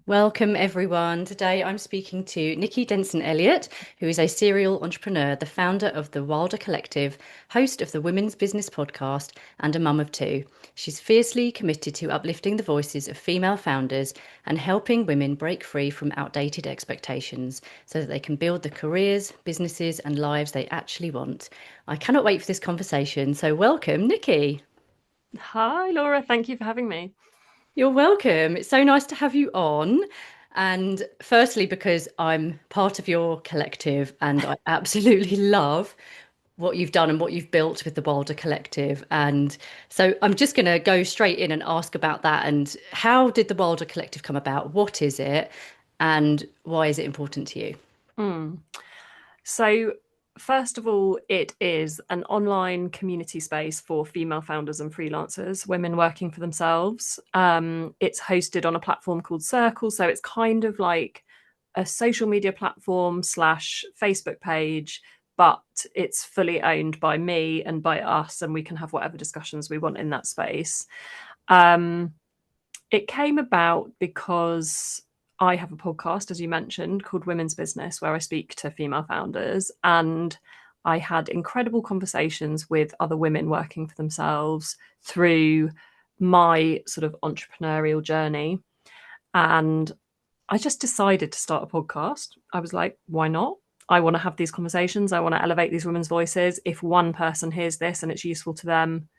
Welcome, everyone. Today I'm speaking to Nicky Denson-Elliott, who is a serial entrepreneur, the founder of the Wilder Collective, host of the Women's Business podcast, and a mum of two. She's fiercely committed to uplifting the voices of female founders and helping women break free from outdated expectations so that they can build the careers, businesses, and lives they actually want. I cannot wait for this conversation. So, welcome, Nicky. Hi, Laura. Thank you for having me. You're welcome. It's so nice to have you on. And firstly, because I'm part of your collective and I absolutely love what you've done and what you've built with the Wilder Collective. And so I'm just going to go straight in and ask about that. And how did the Wilder Collective come about? What is it? And why is it important to you? Mm. So, first of all, it is an online community space for female founders and freelancers, women working for themselves. It's hosted on a platform called Circle. So, it's kind of like a social media platform slash Facebook page, but it's fully owned by me and by us, and we can have whatever discussions we want in that space. Um, it came about because I have a podcast, as you mentioned, called Women's Business, where I speak to female founders. And I had incredible conversations with other women working for themselves through my sort of entrepreneurial journey. And I just decided to start a podcast. I was like, why not? I want to have these conversations. I want to elevate these women's voices. If one person hears this and it's useful to them,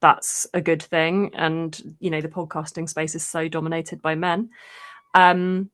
that's a good thing. And, the podcasting space is so dominated by men. Um,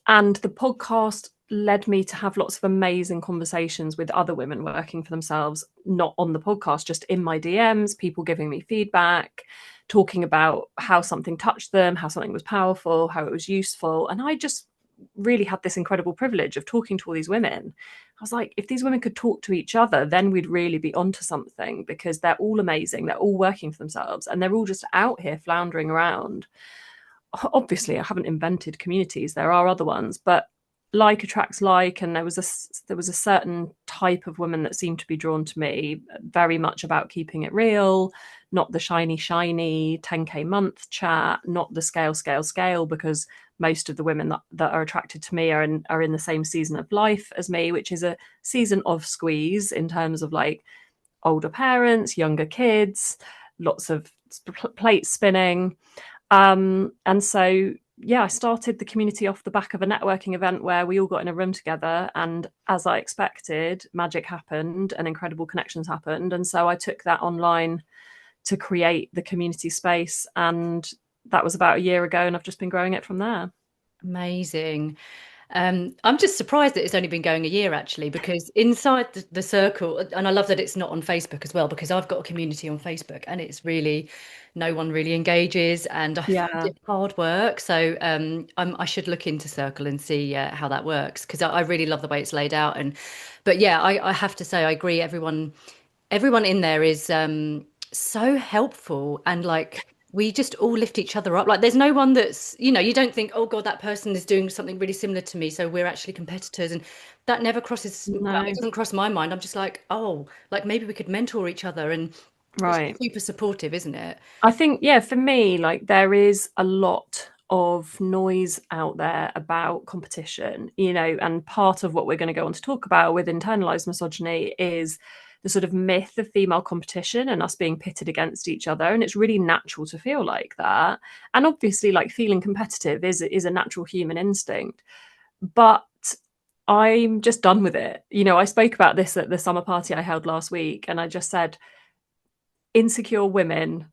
and the podcast led me to have lots of amazing conversations with other women working for themselves, not on the podcast, just in my DMs, people giving me feedback, talking about how something touched them, how something was powerful, how it was useful. And I just really had this incredible privilege of talking to all these women. I was like, if these women could talk to each other, then we'd really be onto something, because they're all amazing. They're all working for themselves and they're all just out here floundering around. Obviously, I haven't invented communities. There are other ones, but like attracts like, and there was a certain type of woman that seemed to be drawn to me, very much about keeping it real, not the shiny 10k month chat, not the scale, because most of the women that are attracted to me are in the same season of life as me, which is a season of squeeze in terms of like older parents, younger kids, lots of plate spinning. And so, yeah, I started the community off the back of a networking event where we all got in a room together. And as I expected, magic happened and incredible connections happened. And so I took that online to create the community space. And that was about a year ago. And I've just been growing it from there. Amazing. I'm just surprised that it's only been going a year actually, because inside the circle, and I love that it's not on Facebook as well, because I've got a community on Facebook and it's really, no one really engages and I find Yeah. it hard work. So I should look into Circle and see how that works, because I really love the way it's laid out. But yeah, I have to say, I agree. Everyone in there is so helpful and like we just all lift each other up. Like there's no one that's, you don't think, oh God, that person is doing something really similar to me, so we're actually competitors. And that never crosses, well, it No. doesn't cross my mind. I'm just like, oh, like maybe we could mentor each other, and it's Right. super supportive, isn't it? I think, yeah, for me, like there is a lot of noise out there about competition, and part of what we're going to go on to talk about with internalized misogyny is the sort of myth of female competition and us being pitted against each other. And it's really natural to feel like that. And obviously, like feeling competitive is a natural human instinct. But I'm just done with it. I spoke about this at the summer party I held last week, and I just said, insecure women,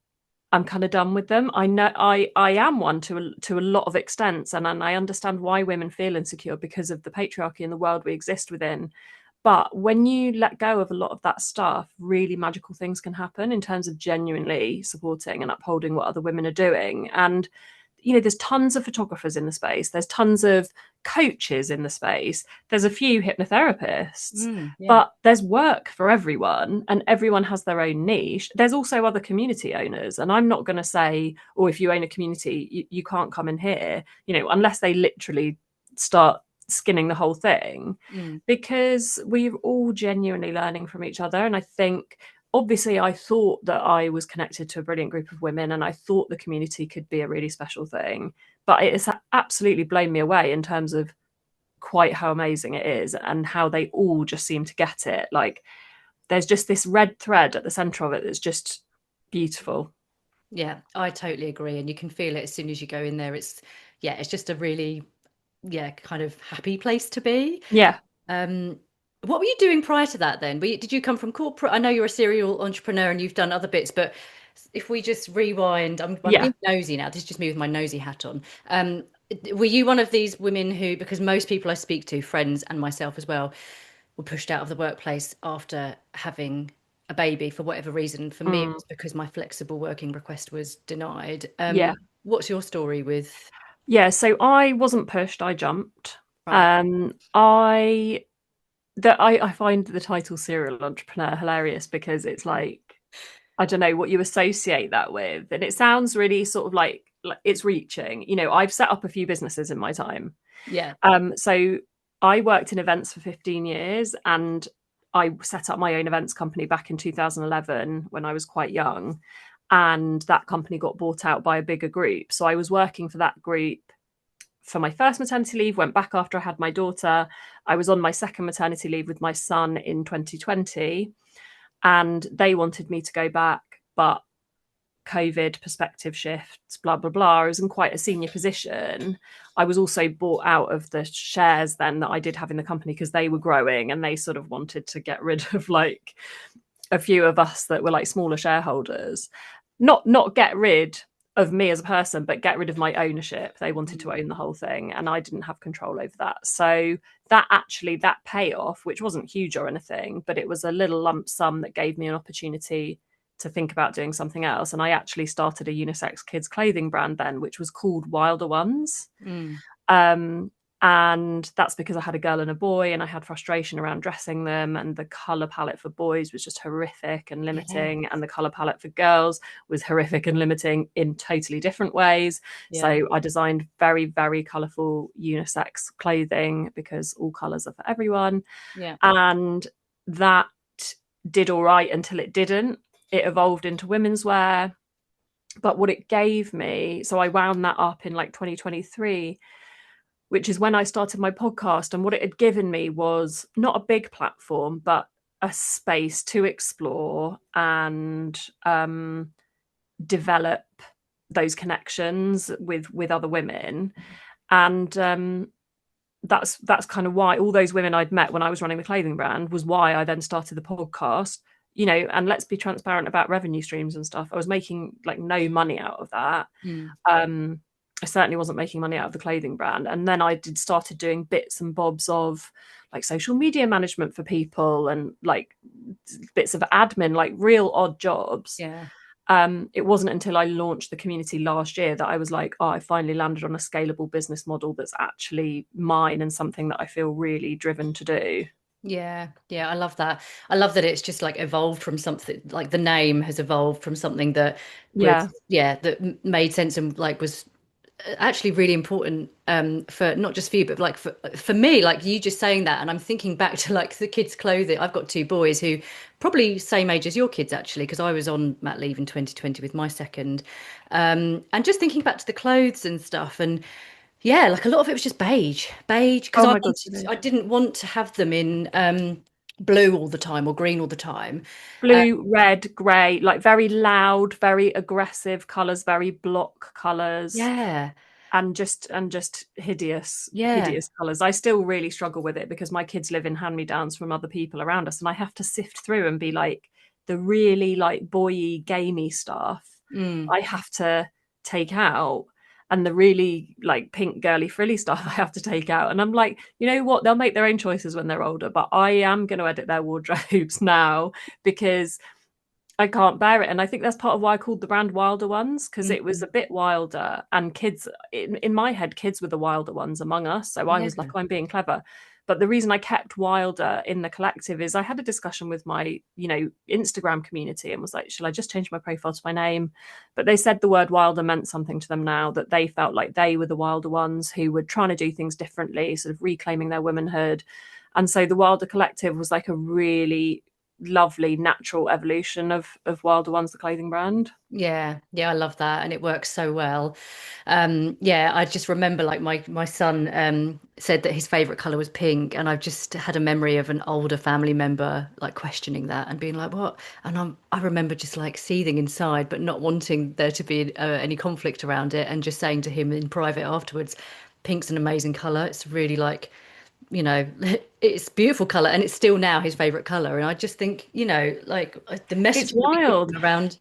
I'm kind of done with them. I know I am one to a lot of extents, and I understand why women feel insecure because of the patriarchy and the world we exist within. But when you let go of a lot of that stuff, really magical things can happen in terms of genuinely supporting and upholding what other women are doing. And there's tons of photographers in the space. There's tons of coaches in the space. There's a few hypnotherapists, Yeah. but there's work for everyone and everyone has their own niche. There's also other community owners. And I'm not going to say, oh, if you own a community, you can't come in here, unless they literally start skinning the whole thing, Mm. because we're all genuinely learning from each other. And I think obviously I thought that I was connected to a brilliant group of women and I thought the community could be a really special thing. but it's absolutely blown me away in terms of quite how amazing it is and how they all just seem to get it. Like there's just this red thread at the center of it that's just beautiful. Yeah, I totally agree. And you can feel it as soon as you go in there. It's just a really, kind of happy place to be. Yeah. Um, what were you doing prior to that then? Did you come from corporate? I know you're a serial entrepreneur and you've done other bits, but if we just rewind, I'm Yeah. being nosy now. This is just me with my nosy hat on. Were you one of these women who, because most people I speak to, friends and myself as well, were pushed out of the workplace after having a baby for whatever reason? For me, it Mm. was because my flexible working request was denied. Yeah. What's your story with? Yeah. So I wasn't pushed, I jumped. Right. I find the title serial entrepreneur hilarious because it's like, I don't know what you associate that with. And it sounds really sort of like it's reaching. You know, I've set up a few businesses in my time. Yeah. So I worked in events for 15 years and I set up my own events company back in 2011 when I was quite young. And that company got bought out by a bigger group. So I was working for that group for my first maternity leave, went back after I had my daughter. I was on my second maternity leave with my son in 2020, and they wanted me to go back, but COVID, perspective shifts, blah, blah, blah. I was in quite a senior position. I was also bought out of the shares then that I did have in the company because they were growing and they sort of wanted to get rid of like a few of us that were like smaller shareholders. Not get rid of me as a person, but get rid of my ownership. They wanted to own the whole thing and I didn't have control over that. So that payoff, which wasn't huge or anything, but it was a little lump sum that gave me an opportunity to think about doing something else. And I actually started a unisex kids clothing brand then, which was called Wilder Ones. Mm. Um, and that's because I had a girl and a boy and I had frustration around dressing them, and the color palette for boys was just horrific and Yeah. limiting, and the color palette for girls was horrific and limiting in totally different ways. Yeah. So I designed very, very colorful unisex clothing because all colors are for everyone. Yeah. And that did all right until it didn't. It evolved into women's wear. But what it gave me, so I wound that up in like 2023, which is when I started my podcast. And what it had given me was not a big platform, but a space to explore and develop those connections with other women. And that's kind of why all those women I'd met when I was running the clothing brand was why I then started the podcast. You know, and let's be transparent about revenue streams and stuff. I was making like no money out of that. Mm. I certainly wasn't making money out of the clothing brand. And then I started doing bits and bobs of like social media management for people and like bits of admin, like real odd jobs. Yeah. It wasn't until I launched the community last year that I was like, oh, I finally landed on a scalable business model that's actually mine and something that I feel really driven to do. Yeah, yeah, I love that. I love that it's just like evolved from something, like the name has evolved from something that Yeah. made sense and like was actually really important for not just for you but like for me, like you just saying that, and I'm thinking back to like the kids clothing. I've got two boys who probably same age as your kids actually, because I was on mat leave in 2020 with my second, and just thinking back to the clothes and stuff. And yeah, like a lot of it was just beige, because Oh my God. I didn't want to have them in blue all the time or green all the time. Uh, Blue, red, grey, like very loud, very aggressive colours, very block colours, yeah, and just yeah, hideous colours. I still really struggle with it because my kids live in hand-me-downs from other people around us, and I have to sift through and be like the really like boy-y, gamey stuff mm, I have to take out. And the really like pink girly frilly stuff I have to take out. And I'm like, you know what? They'll make their own choices when they're older, but I am going to edit their wardrobes now because I can't bear it. And I think that's part of why I called the brand Wilder Ones, because it was mm, a bit wilder. And kids, in my head, kids were the wilder ones among us. So I yeah, was like, I'm being clever. But the reason I kept Wilder in the collective is I had a discussion with my, Instagram community and was like, shall I just change my profile to my name? But they said the word Wilder meant something to them now, that they felt like they were the Wilder ones who were trying to do things differently, sort of reclaiming their womanhood. And so the Wilder Collective was like a really lovely natural evolution of Wilder Ones, the clothing brand. Yeah, yeah, I love that, and it works so well. Yeah, I just remember like my son said that his favorite color was pink, and I've just had a memory of an older family member like questioning that and being like, "What?" And I remember just like seething inside, but not wanting there to be any conflict around it, and just saying to him in private afterwards, "Pink's an amazing color. It's really like." It's beautiful color, and it's still now his favorite color. And I just think, like the It's messaging that we give wild. him around.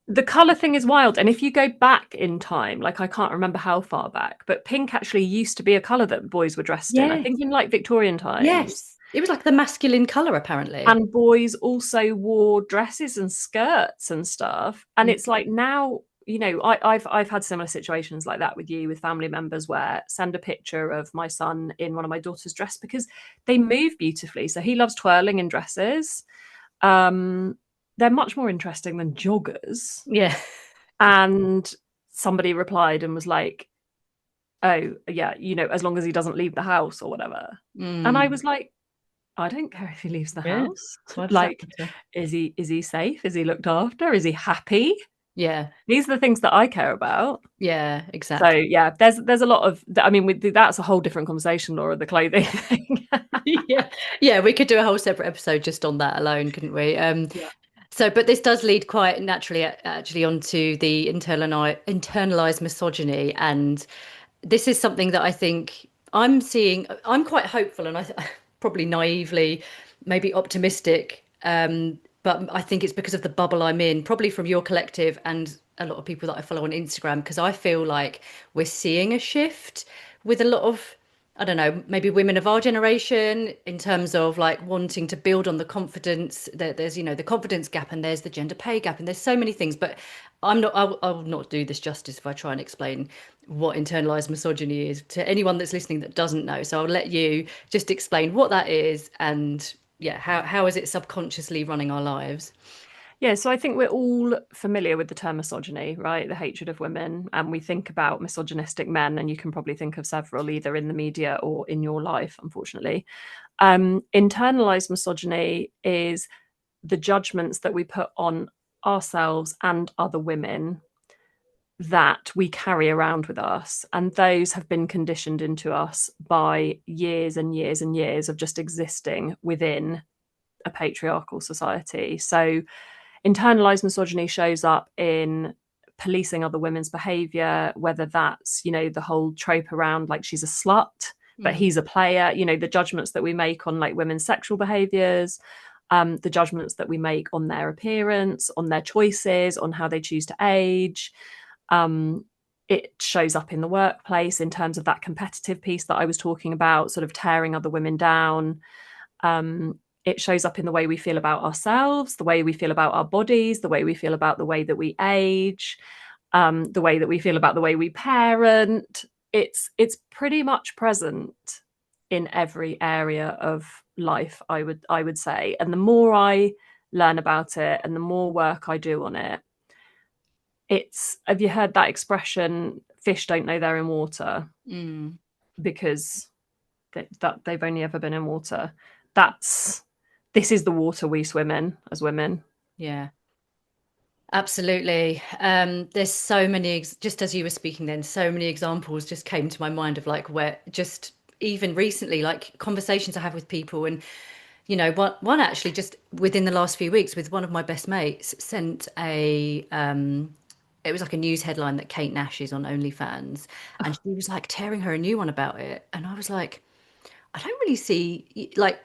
The color thing is wild. And if you go back in time, like I can't remember how far back, but pink actually used to be a color that boys were dressed in. I Yes. think in like Victorian times. Yes. It was like the masculine color, apparently. And boys also wore dresses and skirts and stuff. And Mm. it's like now, I've had similar situations like that with you, with family members, where send a picture of my son in one of my daughter's dress because they move beautifully. So he loves twirling in dresses. Um, they're much more interesting than joggers. Yeah. And somebody replied and was like, "Oh, yeah, as long as he doesn't leave the house or whatever." And I Mm. was like, I don't care if he leaves the Yeah. house. Why does that Like, matter? is he safe? Is he looked after? Is he happy? Yeah. These are the things that I care about. Yeah, So exactly. yeah, there's a lot of. I mean, that's a whole different conversation, Laura. The clothing thing. Yeah. Yeah, we could do a whole separate episode just on that alone, couldn't we? Yeah. But this does lead quite naturally actually onto the internalized misogyny, and this is something that I think I'm seeing. I'm quite hopeful, and probably naively, maybe optimistic. But I think it's because of the bubble I'm in, probably from your collective and a lot of people that I follow on Instagram, because I feel like we're seeing a shift with a lot of, I don't know, maybe women of our generation in terms of like wanting to build on the confidence that there's, the confidence gap, and there's the gender pay gap, and there's so many things. But I will not do this justice if I try and explain what internalized misogyny is to anyone that's listening that doesn't know. So I'll let you just explain what that is, and yeah, how is it subconsciously running our lives? Yeah, so I think we're all familiar with the term misogyny, right? The hatred of women. And we think about misogynistic men, and you can probably think of several either in the media or in your life, unfortunately. Internalized misogyny is the judgments that we put on ourselves and other women that we carry around with us. And those have been conditioned into us by years and years and years of just existing within a patriarchal society. So internalized misogyny shows up in policing other women's behavior, whether that's, the whole trope around like she's a slut, but Mm. he's a player, the judgments that we make on like women's sexual behaviors, the judgments that we make on their appearance, on their choices, on how they choose to age. Um, it shows up in the workplace in terms of that competitive piece that I was talking about, sort of tearing other women down. It shows up in the way we feel about ourselves, the way we feel about our bodies, the way we feel about the way that we age, the way that we feel about the way we parent. It's pretty much present in every area of life, I would say. And the more I learn about it and the more work I do on it, have you heard that expression, fish don't know they're in water Mm. because that they've only ever been in water? This is the water we swim in as women. Yeah. Absolutely. There's so many, just as you were speaking then, so many examples just came to my mind of like where just even recently, like conversations I have with people, and one actually just within the last few weeks with one of my best mates sent it was like a news headline that Kate Nash is on OnlyFans, and she was like tearing her a new one about it, and I was like, I don't really see like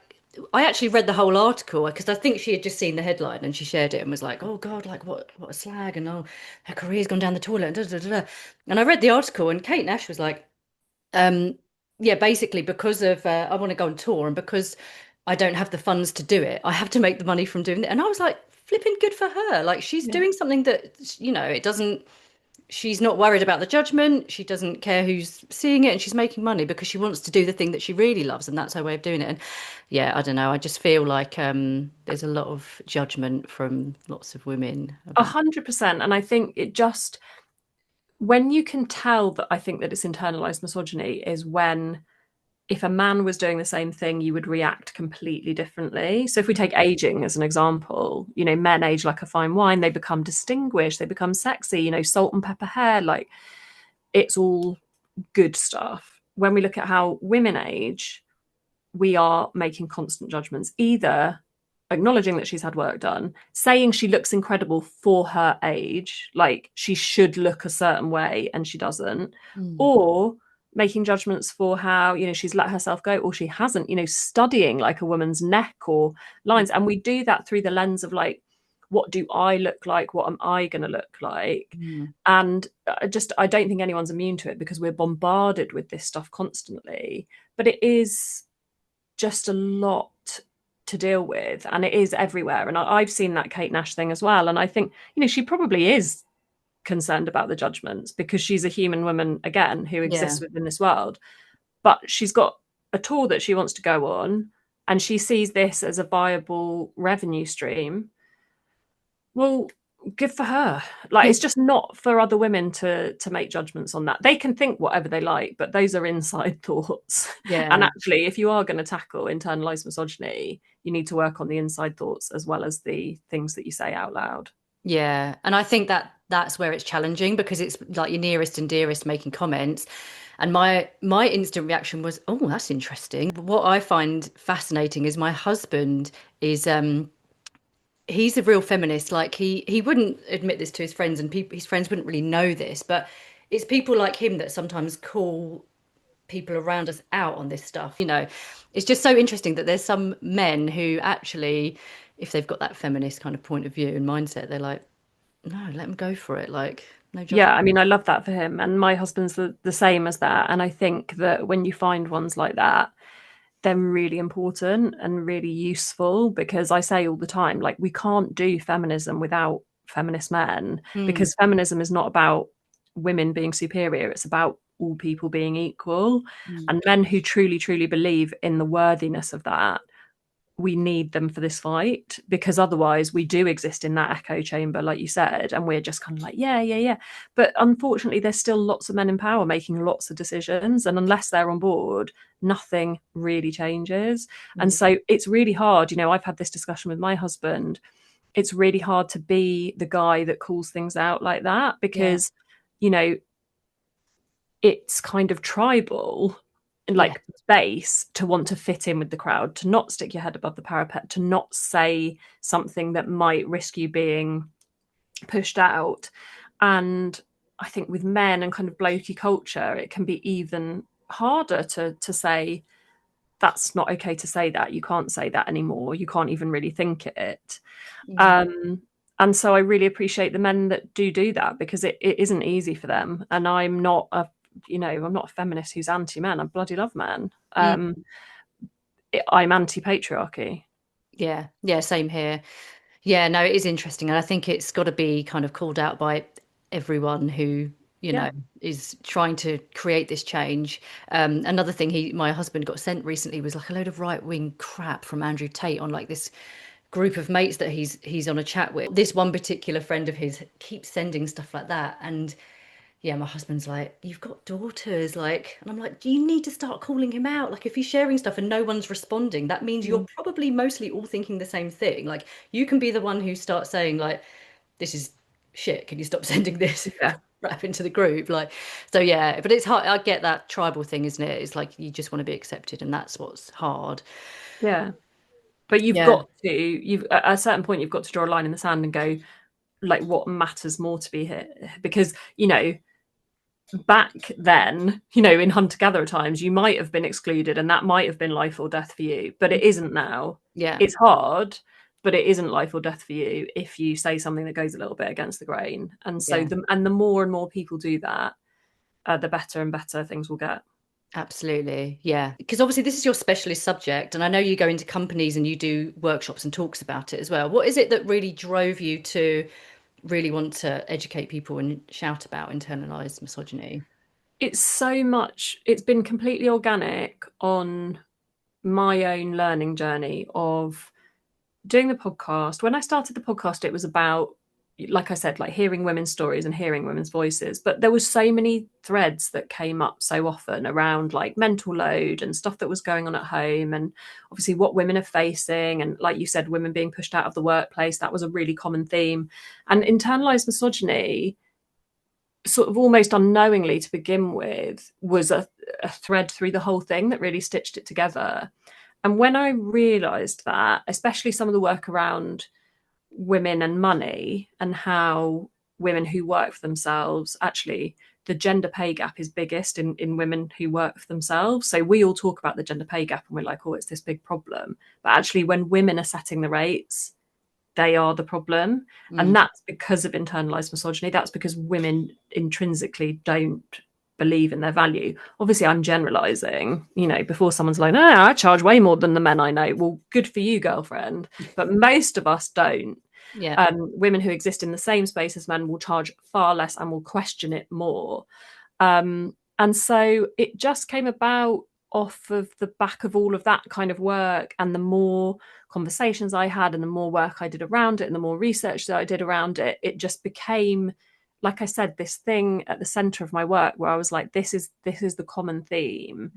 I actually read the whole article because I think she had just seen the headline and she shared it and was like, "Oh God, like what a slag!" and "Oh, her career's gone down the toilet." And, da, da, da, da. And I read the article and Kate Nash was like, um, "Yeah, basically because of I want to go on tour and because I don't have the funds to do it, I have to make the money from doing it." And I was like, "Flipping good for her! Like she's Yeah. doing something that it doesn't." She's not worried about the judgment. She doesn't care who's seeing it, and she's making money because she wants to do the thing that she really loves, and that's her way of doing it. And yeah, I don't know. I just feel like there's a lot of judgment from lots of women A about. 100%. And I think it just, when you can tell that, I think that it's internalized misogyny is when if a man was doing the same thing, you would react completely differently. So if we take aging as an example, men age like a fine wine, they become distinguished, they become sexy, salt and pepper hair, like it's all good stuff. When we look at how women age, we are making constant judgments, either acknowledging that she's had work done, saying she looks incredible for her age, like she should look a certain way and she doesn't, Mm. or making judgments for how she's let herself go or she hasn't, studying like a woman's neck or lines. And we do that through the lens of like, what do I look like, what am I going to look like? Mm. And I don't think anyone's immune to it because we're bombarded with this stuff constantly, but it is just a lot to deal with, and it is everywhere. And I've seen that Kate Nash thing as well, and I think she probably is concerned about the judgments because she's a human woman again who Yeah. exists within this world, but she's got a tour that she wants to go on and she sees this as a viable revenue stream. Well, good for her. Like, Yeah. it's just not for other women to make judgments on that. They can think whatever they like, but those are inside thoughts. And Yeah. actually, if you are going to tackle internalized misogyny, you need to work on the inside thoughts as well as the things that you say out loud. Yeah. And I think that that's where it's challenging because it's like your nearest and dearest making comments. And my instant reaction was, oh, that's interesting. But what I find fascinating is my husband is he's a real feminist. Like he wouldn't admit this to his friends, and people his friends wouldn't really know this, but it's people like him that sometimes call people around us out on this stuff. It's just so interesting that there's some men who actually, if they've got that feminist kind of point of view and mindset, they're like, no, let them go for it. Like, no Yeah, judgment. I mean, I love that for him. And my husband's the same as that. And I think that when you find ones like that, they're really important and really useful because I say all the time, like, we can't do feminism without feminist men Mm, because feminism is not about women being superior, it's about all people being equal. mm, And men who truly, truly believe in the worthiness of that, we need them for this fight because otherwise we do exist in that echo chamber, like you said, and we're just kind of like, yeah, yeah, yeah. But unfortunately, there's still lots of men in power making lots of decisions. And unless they're on board, nothing really changes. And mm, so it's really hard. I've had this discussion with my husband. It's really hard to be the guy that calls things out like that yeah, because, you know, it's kind of tribal and yeah, like base to want to fit in with the crowd, to not stick your head above the parapet, to not say something that might risk you being pushed out. And I think with men and kind of blokey culture, it can be even harder to say that's not okay to say that. You can't say that anymore. You can't even really think it. mm, Um, and so I really appreciate the men that do that because it isn't easy for them. And I'm not a feminist who's anti-men. I bloody love men. mm, I'm anti-patriarchy. yeah, yeah. Same here. Yeah, no, it is interesting, and I think it's got to be kind of called out by everyone who you Yeah. know is trying to create this change. Another thing my husband got sent recently was like a load of right wing crap from Andrew Tate on like this group of mates that he's on a chat with. This one particular friend of his keeps sending stuff like that, and yeah, my husband's like, you've got daughters, like, and I'm like, you need to start calling him out. Like, if he's sharing stuff and no one's responding, that means you're Mm. probably mostly all thinking the same thing. Like, you can be the one who starts saying, like, this is shit. Can you stop sending this Yeah. crap into the group? Like, so yeah, but it's hard. I get that tribal thing, isn't it? It's like you just want to be accepted, and that's what's hard. Yeah. But Yeah. you've at a certain point, you've got to draw a line in the sand and go, like, what matters more to be here? Because, back then, in hunter gatherer times, you might have been excluded and that might have been life or death for you, but it isn't now. Yeah. It's hard, but it isn't life or death for you if you say something that goes a little bit against the grain. And so, Yeah. the more and more people do that, the better and better things will get. Absolutely. Yeah. Because obviously this is your specialist subject, and I know you go into companies and you do workshops and talks about it as well. What is it that really drove you to really want to educate people and shout about internalized misogyny? It's been completely organic on my own learning journey of doing the podcast. When I started the podcast, it was about, like I said, like hearing women's stories and hearing women's voices. But there was so many threads that came up so often around like mental load and stuff that was going on at home, and obviously what women are facing. And like you said, women being pushed out of the workplace, that was a really common theme. And internalized misogyny, sort of almost unknowingly to begin with, was a thread through the whole thing that really stitched it together. And when I realized that, especially some of the work around women and money and how women who work for themselves, actually the gender pay gap is biggest in women who work for themselves. So we all talk about the gender pay gap and we're like, oh, it's this big problem. But actually when women are setting the rates, they are the problem. And that's because of internalized misogyny. That's because women intrinsically don't believe in their value. Obviously, I'm generalizing, before someone's like, no, I charge way more than the men I know. Well, good for you, girlfriend. But most of us don't. Yeah. Women who exist in the same space as men will charge far less and will question it more. And so it just came about off of the back of all of that kind of work, and the more conversations I had and the more work I did around it and the more research that I did around it, it just became, like I said, this thing at the center of my work where I was like, this is the common theme.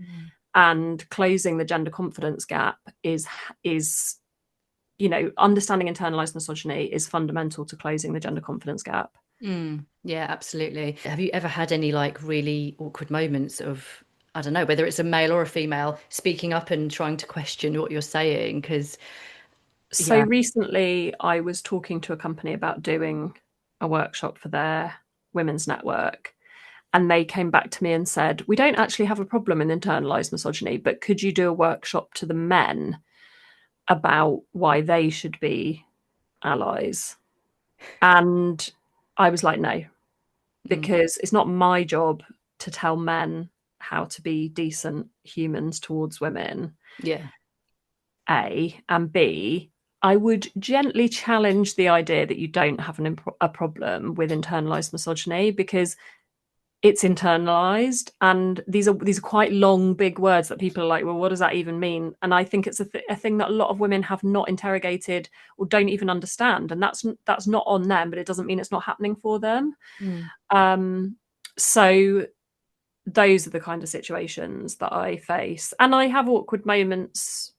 And closing the gender confidence gap is understanding internalized misogyny is fundamental to closing the gender confidence gap. Yeah, absolutely. Have you ever had any like really awkward moments of, I don't know, whether it's a male or a female speaking up and trying to question what you're saying? Because, So yeah. recently I was talking to a company about doing a workshop for their women's network. And they came back to me and said, we don't actually have a problem in internalized misogyny, but could you do a workshop to the men about why they should be allies? And I was like, no, because it's not my job to tell men how to be decent humans towards women. Yeah. A, and B, I would gently challenge the idea that you don't have a problem with internalized misogyny, because it's internalized, and these are quite long, big words that people are like, well, what does that even mean? And I think it's a thing that a lot of women have not interrogated or don't even understand, and that's not on them, but it doesn't mean it's not happening for them. So those are the kind of situations that I face, and I have awkward moments,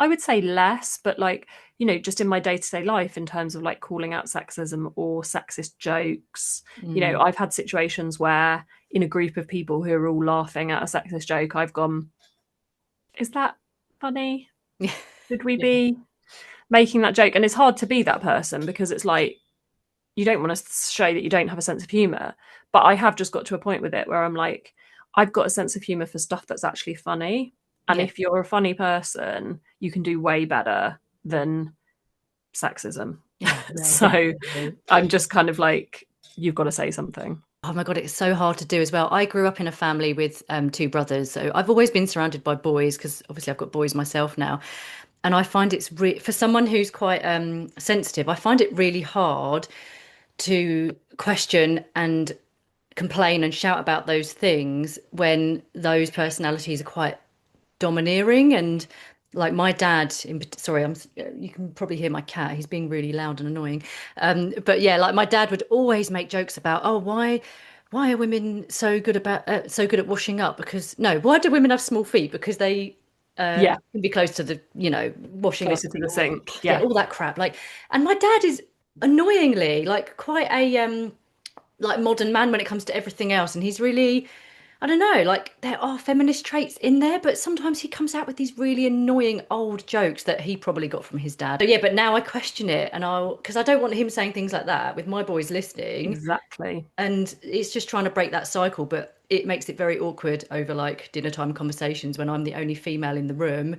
I would say less, but like, just in my day-to-day life in terms of like calling out sexism or sexist jokes. I've had situations where in a group of people who are all laughing at a sexist joke, I've gone, is that funny? Yeah. Should we be making that joke? And it's hard to be that person because it's like, you don't want to show that you don't have a sense of humor. But I have just got to a point with it where I'm like, I've got a sense of humor for stuff that's actually funny. And Yeah. if you're a funny person, you can do way better than sexism. Yeah, So definitely. I'm just kind of like, you've got to say something. Oh my God, it's so hard to do as well. I grew up in a family with two brothers, so I've always been surrounded by boys because obviously I've got boys myself now. And I find it's for someone who's quite sensitive, I find it really hard to question and complain and shout about those things when those personalities are quite domineering. And like my dad sorry, you can probably hear my cat, he's being really loud and annoying. But yeah, like my dad would always make jokes about, oh, why are women so good at washing up? Because no, why do women have small feet? Because they Yeah, can be close to the washing closer to machine, the or sink. yeah, Yeah. all that crap. Like, and my dad is annoyingly like quite a like modern man when it comes to everything else, and he's really, I don't know, like there are feminist traits in there, but sometimes he comes out with these really annoying old jokes that he probably got from his dad. So yeah, but now I question it, and because I don't want him saying things like that with my boys listening, Exactly. and it's just trying to break that cycle. But it makes it very awkward over like dinner time conversations when I'm the only female in the room,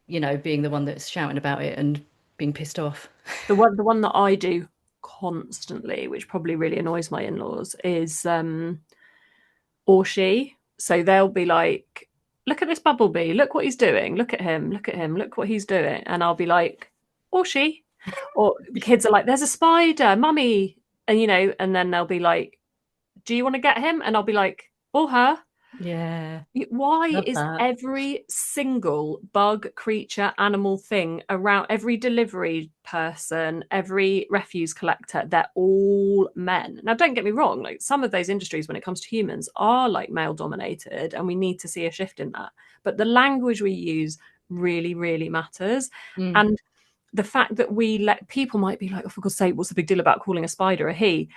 being the one that's shouting about it and being pissed off. The one that I do constantly, which probably really annoys my in-laws, is or she. So they'll be like, look at this bumblebee, look what he's doing, look at him, look at him, look what he's doing. And I'll be like, or she. Or the kids are like, there's a spider, mummy. And and then they'll be like, do you want to get him? And I'll be like, or her. Yeah. Why Love is that. every single bug, creature, animal thing around, every delivery person, every refuse collector, they're all men? Now, don't get me wrong, like some of those industries, when it comes to humans, are like male dominated, and we need to see a shift in that. But the language we use really, really matters. Mm, And the fact that we let people might be like, oh, for God's sake, what's the big deal about calling a spider a he?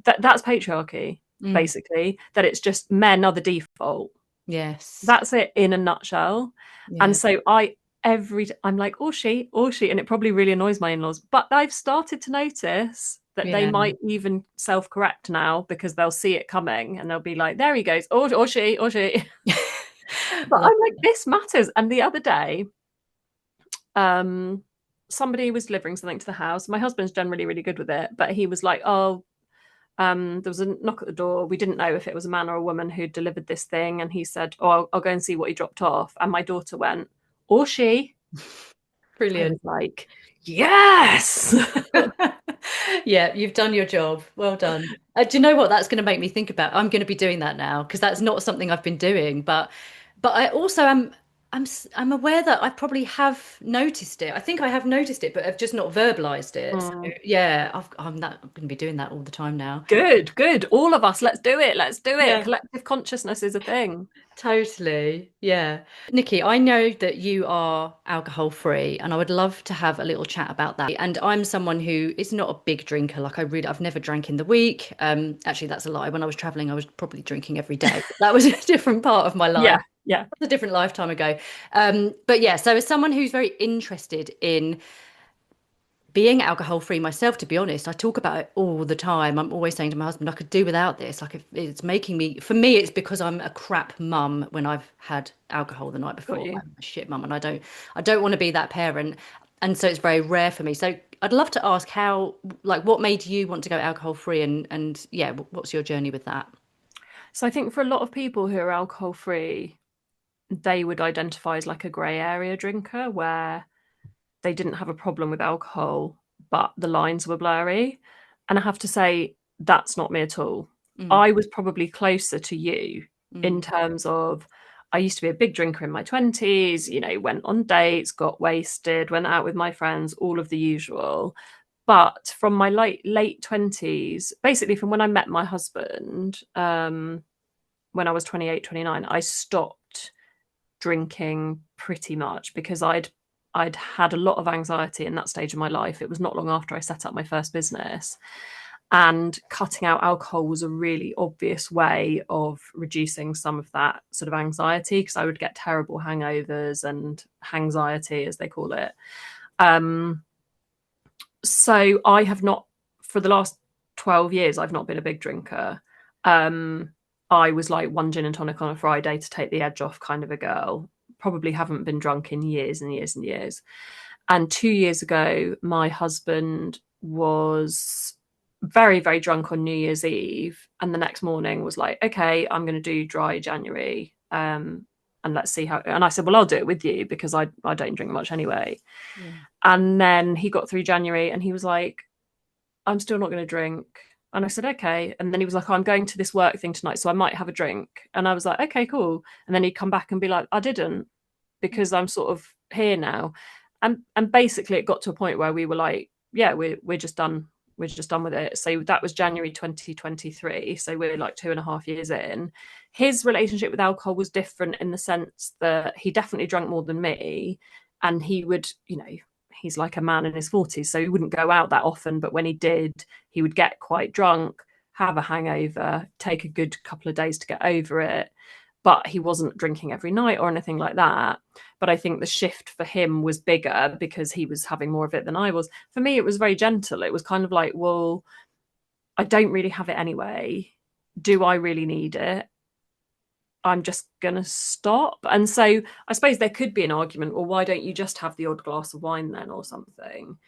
That's patriarchy, mm. basically, that it's just men are the default. Yes. That's it in a nutshell. And Yeah. so I'm like, or she, and it probably really annoys my in-laws. But I've started to notice that they Yeah. might even self-correct now because they'll see it coming and they'll be like, there he goes, or she, or she. But Love I'm like, this matters. And the other day, um, somebody was delivering something to the house. My husband's generally really good with it, but he was like, oh, there was a knock at the door. We didn't know if it was a man or a woman who delivered this thing. And he said, oh, I'll go and see what he dropped off. And my daughter went, or she. I was Brilliant. like, yes. Yeah, you've done your job. Well done. Do you know what that's going to make me think about? I'm going to be doing that now because that's not something I've been doing. But I also am. I'm aware that I probably have noticed it. I think I have noticed it, but I've just not verbalized it. So Mm. yeah, I'm going to be doing that all the time now. Good, good. All of us, let's do it. Let's do it. Yeah. Collective consciousness is a thing. Totally. Yeah. Nikki, I know that you are alcohol free and I would love to have a little chat about that. And I'm someone who is not a big drinker. I've never drank in the week. Actually, that's a lie. When I was traveling, I was probably drinking every day. That was a different part of my life. Yeah, yeah. A different lifetime ago. But yeah, so as someone who's very interested in being alcohol free myself, to be honest, I talk about it all the time. I'm always saying to my husband, I could do without this. Like, if it's making me, for me, it's because I'm a crap mum when I've had alcohol the night Got before. you. I'm a shit mum, and I don't want to be that parent. And so it's very rare for me. So I'd love to ask what made you want to go alcohol free, and yeah, what's your journey with that? So I think for a lot of people who are alcohol free, they would identify as like a grey area drinker where they didn't have a problem with alcohol, but the lines were blurry. And I have to say, that's not me at all. Mm, I was probably closer to you in mm, terms of I used to be a big drinker in my 20s, went on dates, got wasted, went out with my friends, all of the usual. But from my late 20s, basically from when I met my husband, when I was 28, 29, I stopped drinking pretty much because I'd had a lot of anxiety in that stage of my life. It was not long after I set up my first business. And cutting out alcohol was a really obvious way of reducing some of that sort of anxiety because I would get terrible hangovers and hangxiety, as they call it. Um, so I have not, for the last 12 years, I've not been a big drinker. Um, I was like one gin and tonic on a Friday to take the edge off kind of a girl. Probably haven't been drunk in years and years and years. And 2 years ago, my husband was very, very drunk on New Year's Eve. And the next morning was like, okay, I'm going to do dry January. And let's see how. And I said, well, I'll do it with you because I don't drink much anyway. mm, And then he got through January and he was like, I'm still not going to drink. And I said, okay. And then he was like, oh, I'm going to this work thing tonight, so I might have a drink. And I was like, okay, cool. And then he'd come back and be like, I didn't because I'm sort of here now. And basically it got to a point where we were like, yeah, we're just done. We're just done with it. So that was January 2023. So we're like 2.5 years in. His relationship with alcohol was different in the sense that he definitely drank more than me. And he would, he's like a man in his 40s, so he wouldn't go out that often. But when he did, he would get quite drunk, have a hangover, take a good couple of days to get over it. But he wasn't drinking every night or anything like that. But I think the shift for him was bigger because he was having more of it than I was. For me, it was very gentle. It was kind of like, well, I don't really have it anyway. Do I really need it? I'm just going to stop. And so I suppose there could be an argument, well, why don't you just have the odd glass of wine then or something?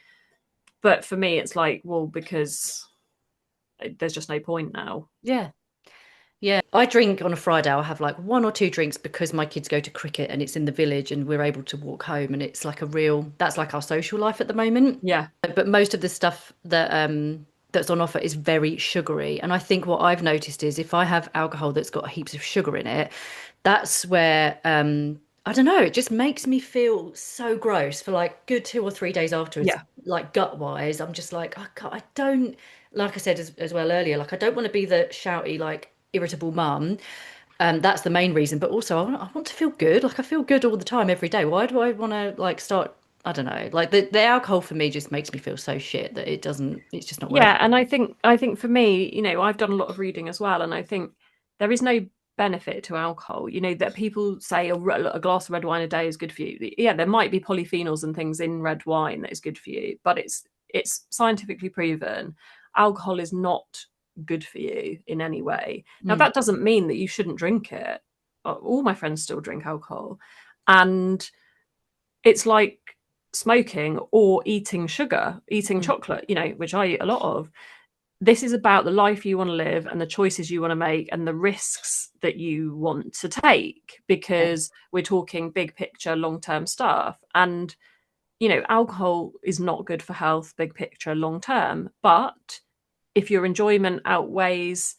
But for me, it's like, well, because there's just no point now. yeah. Yeah, I drink on a Friday. I'll have like one or two drinks because my kids go to cricket and it's in the village and we're able to walk home and that's like our social life at the moment. Yeah. But most of the stuff that that's on offer is very sugary. And I think what I've noticed is if I have alcohol that's got heaps of sugar in it, that's where I don't know, it just makes me feel so gross for like good 2 or 3 days afterwards, Yeah. like gut wise. I'm just like, I don't, like I said as well earlier, like I don't want to be the shouty, like irritable mum. That's the main reason. But also, I want to feel good. Like I feel good all the time, every day. Why do I want to like start? I don't know. Like the alcohol for me just makes me feel so shit that it doesn't. It's just not worth Yeah, it. and I think for me, I've done a lot of reading as well, and I think there is no benefit to alcohol. That people say a glass of red wine a day is good for you. Yeah, there might be polyphenols and things in red wine that is good for you, but it's scientifically proven alcohol is not good for you in any way. Now, Mm. that doesn't mean that you shouldn't drink it. All my friends still drink alcohol, and it's like smoking or eating sugar, eating Mm. chocolate, which I eat a lot of. This is about the life you want to live and the choices you want to make and the risks that you want to take, Yeah. because we're talking big picture, long term stuff. And, alcohol is not good for health, big picture, long term. But if your enjoyment outweighs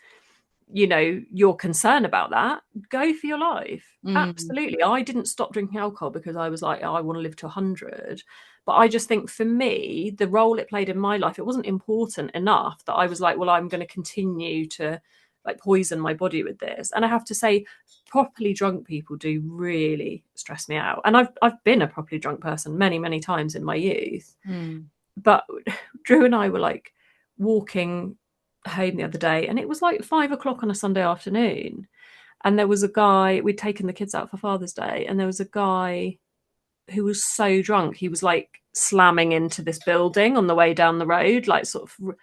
your concern about that, go for your life. Mm. Absolutely. I didn't stop drinking alcohol because I was like, oh, I want to live to 100. But I just think for me, the role it played in my life, it wasn't important enough that I was like, well, I'm going to continue to like poison my body with this. And I have to say, properly drunk people do really stress me out. And I've been a properly drunk person many, many times in my youth. Mm. But Drew and I were like walking home the other day, and it was like 5 o'clock on a Sunday afternoon. And there was a guy, we'd taken the kids out for Father's Day, and there was a guy who was so drunk. He was like slamming into this building on the way down the road, like sort of,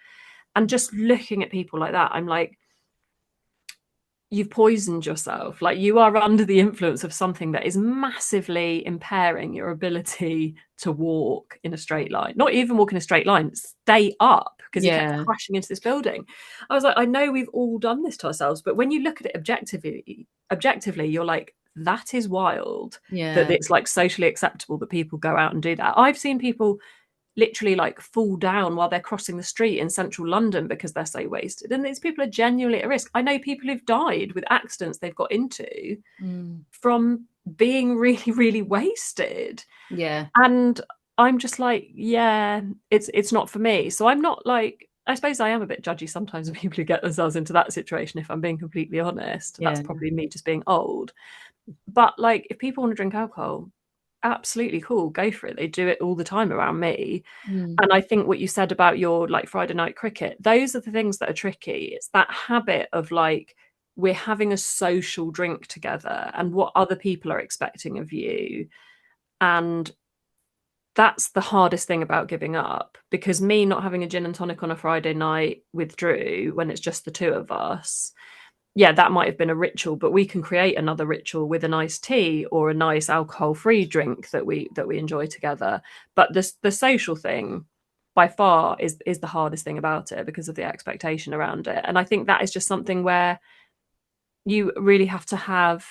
and just looking at people like that. I'm like, you've poisoned yourself. Like you are under the influence of something that is massively impairing your ability to walk in a straight line. Not even walk in a straight line, stay up, because he kept Yeah. crashing into this building. I was like, I know we've all done this to ourselves, but when you look at it objectively, you're like, that is wild that Yeah. it's like socially acceptable that people go out and do that. I've seen people literally like fall down while they're crossing the street in central London because they're so wasted. And these people are genuinely at risk. I know people who've died with accidents they've got into Mm. from being really, really wasted. Yeah. And I'm just like, yeah, it's not for me. So I'm not like, I suppose I am a bit judgy sometimes of people who get themselves into that situation, if I'm being completely honest. That's Yeah. probably me just being old. But like if people want to drink alcohol, absolutely cool, go for it. They do it all the time around me. Mm. And I think what you said about your like Friday night cricket, those are the things that are tricky. It's that habit of like, we're having a social drink together and what other people are expecting of you. And that's the hardest thing about giving up, because me not having a gin and tonic on a Friday night with Drew when it's just the two of us, yeah, that might have been a ritual, but we can create another ritual with a nice tea or a nice alcohol-free drink that we enjoy together. But the social thing by far is the hardest thing about it because of the expectation around it. And I think that is just something where you really have to have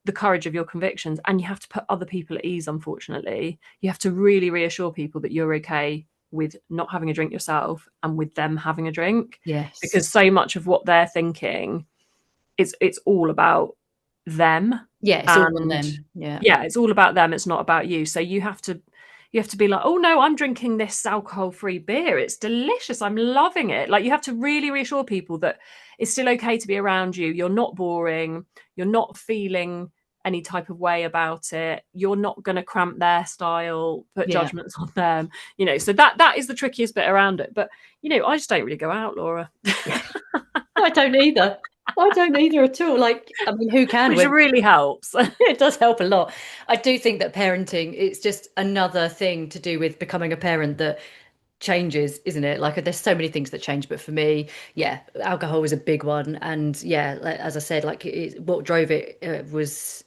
the courage of your convictions, and you have to put other people at ease. Unfortunately, you have to really reassure people that you're okay with not having a drink yourself and with them having a drink, Yes. because so much of what they're thinking, it's all about them. Yeah. It's all on And them. Yeah. yeah, it's all about them, it's not about you. So you have to be like, oh no, I'm drinking this alcohol free beer, it's delicious, I'm loving it. Like you have to really reassure people that it's still okay to be around you, you're not boring, you're not feeling any type of way about it, you're not going to cramp their style, put Yeah. judgments on them. So that is the trickiest bit around it. But I just don't really go out, Laura. I don't either. I don't either at all. Like, I mean, who can Which when really helps. it does help a lot. I do think that parenting, it's just another thing to do with becoming a parent that changes, isn't it? Like there's so many things that change, but for me, yeah, alcohol was a big one. And yeah, like, as I said, like what drove it was